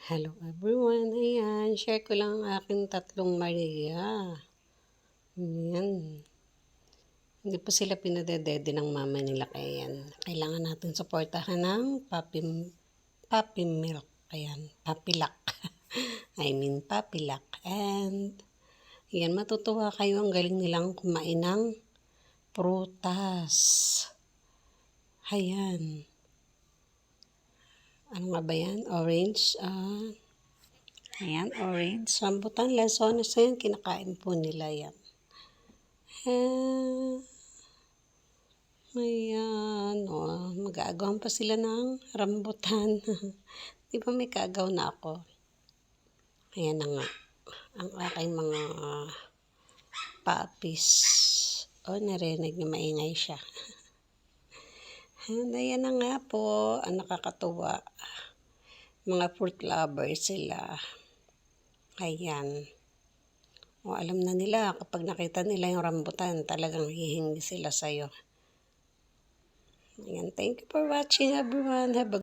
Hello everyone, ayan, share ko lang ang aking tatlong Maria. Ayan, hindi pa sila pinadedede ng mama nila, kaya yan, kailangan natin suportahan ng puppy milk, ayan, puppy lock. Puppy lock. And, ayan, matutuwa kayo, ang galing nilang kumain ng prutas. Ayan. Ano nga ba yan? Orange, ayan, orange, rambutan, lansones, ayan, kinakain po nila yan. Ayan, mag-aagawan pa sila ng rambutan. Di ba may kaagaw na ako? Ayan na nga, ang aking mga puppies. Narinig niyo, maingay siya. Ayan na nga po, ang nakakatuwa. Mga fruit lovers sila. Ayan. Alam na nila, kapag nakita nila yung rambutan, talagang hihingi sila sa'yo. Ayan, thank you for watching everyone. Have a